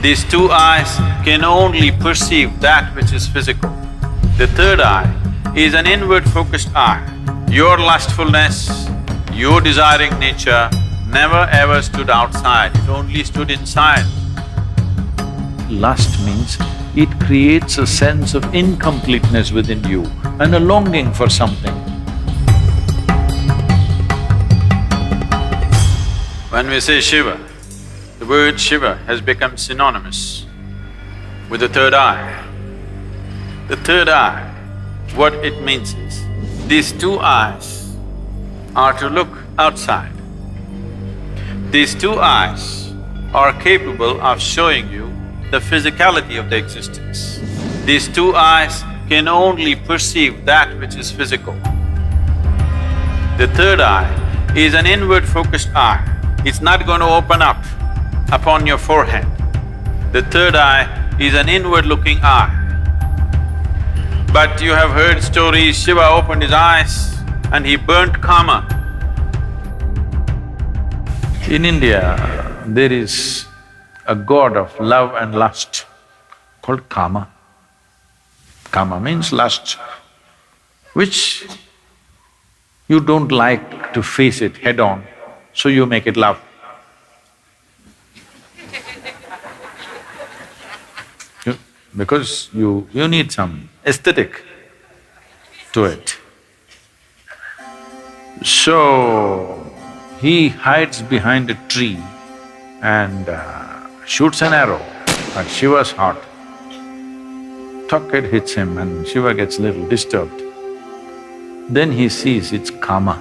These two eyes can only perceive that which is physical. The third eye is an inward-focused eye. Your lustfulness, your desiring nature never ever stood outside, it only stood inside. Lust means it creates a sense of incompleteness within you and a longing for something. When we say Shiva, the word Shiva has become synonymous with the third eye. The third eye, what it means is, these two eyes are to look outside. These two eyes are capable of showing you the physicality of the existence. These two eyes can only perceive that which is physical. The third eye is an inward-focused eye. It's not going to open up upon your forehead. The third eye is an inward-looking eye. But you have heard stories, Shiva opened his eyes and he burnt Kama. In India, there is a god of love and lust called Kama. Kama means lust, which you don't like to face it head-on, so you make it love. Because you need some aesthetic to it. So, he hides behind a tree and shoots an arrow at Shiva's heart. Tuck, it hits him and Shiva gets a little disturbed. Then he sees it's Kama.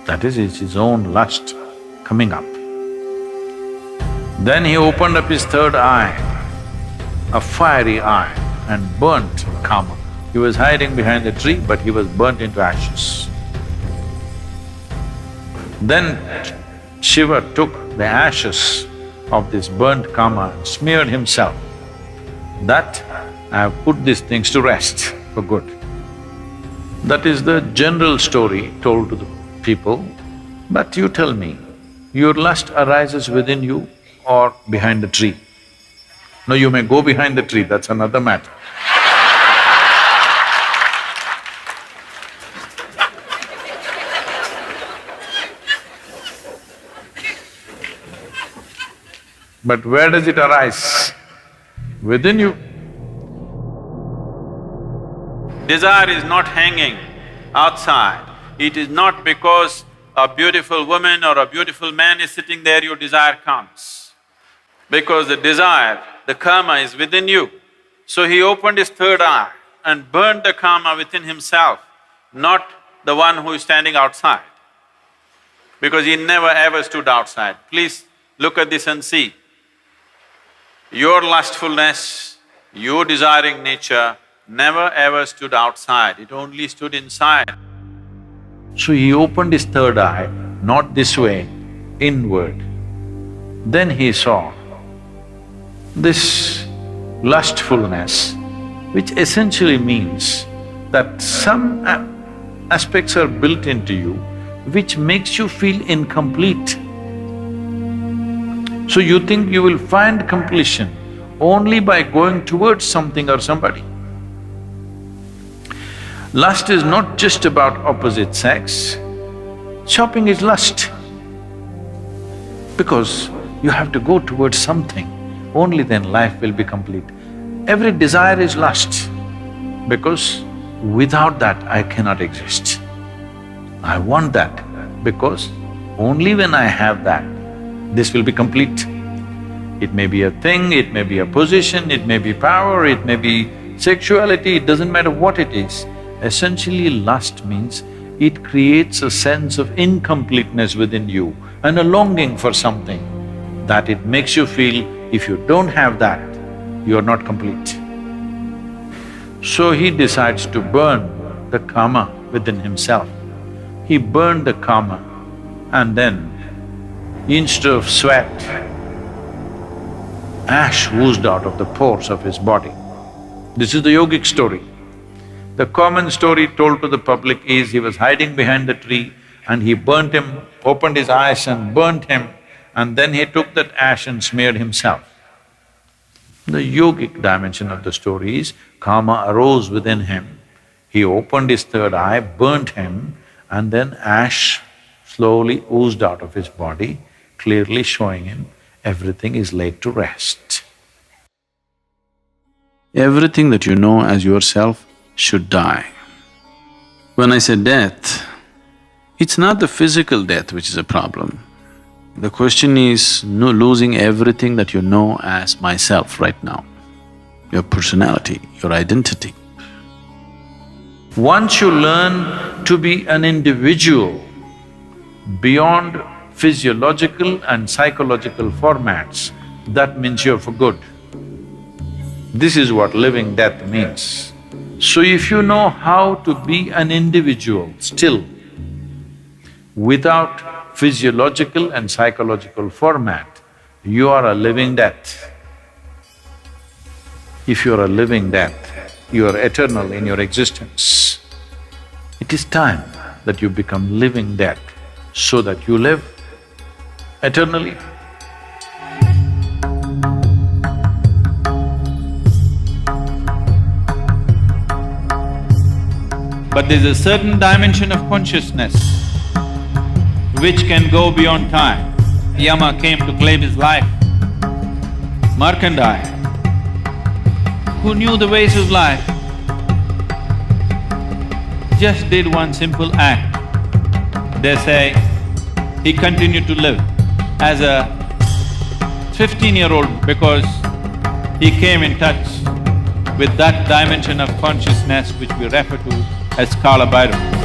That is, it's his own lust coming up. Then he opened up his third eye, a fiery eye, and burnt Kama. He was hiding behind the tree, but he was burnt into ashes. Then Shiva took the ashes of this burnt Kama and smeared himself. That I have put these things to rest for good. That is the general story told to the people. But you tell me, your lust arises within you or behind the tree? No, you may go behind the tree, that's another matter. But where does it arise? Within you. Desire is not hanging outside. It is not because a beautiful woman or a beautiful man is sitting there, your desire comes. Because the desire, the Kama is within you. So he opened his third eye and burned the Kama within himself, not the one who is standing outside. Because he never ever stood outside. Please look at this and see. Your lustfulness, your desiring nature never ever stood outside, it only stood inside. So he opened his third eye, not this way, inward. Then he saw this lustfulness, which essentially means that some aspects are built into you which makes you feel incomplete. So you think you will find completion only by going towards something or somebody. Lust is not just about opposite sex, shopping is lust. Because you have to go towards something, only then life will be complete. Every desire is lust, because without that I cannot exist. I want that, because only when I have that, this will be complete. It may be a thing, it may be a position, it may be power, it may be sexuality, it doesn't matter what it is. Essentially, lust means it creates a sense of incompleteness within you and a longing for something that it makes you feel if you don't have that, you're not complete. So he decides to burn the Kama within himself. He burned the Kama and then instead of sweat, ash oozed out of the pores of his body. This is the yogic story. The common story told to the public is he was hiding behind the tree and he burnt him, opened his eyes and burnt him, and then he took that ash and smeared himself. The yogic dimension of the story is karma arose within him, he opened his third eye, burnt him, and then ash slowly oozed out of his body, clearly showing him everything is laid to rest. Everything that you know as yourself should die. When I say death, it's not the physical death which is a problem. The question is losing everything that you know as myself right now, your personality, your identity. Once you learn to be an individual beyond physiological and psychological formats, that means you're for good. This is what living death means. So if you know how to be an individual still, without physiological and psychological format, you are a living death. If you are a living death, you are eternal in your existence. It is time that you become living death so that you live eternally. But there's a certain dimension of consciousness which can go beyond time. Yama came to claim his life. Markandeya, who knew the ways of life, just did one simple act. They say he continued to live as a 15-year-old because he came in touch with that dimension of consciousness which we refer to as Kala Bhairava.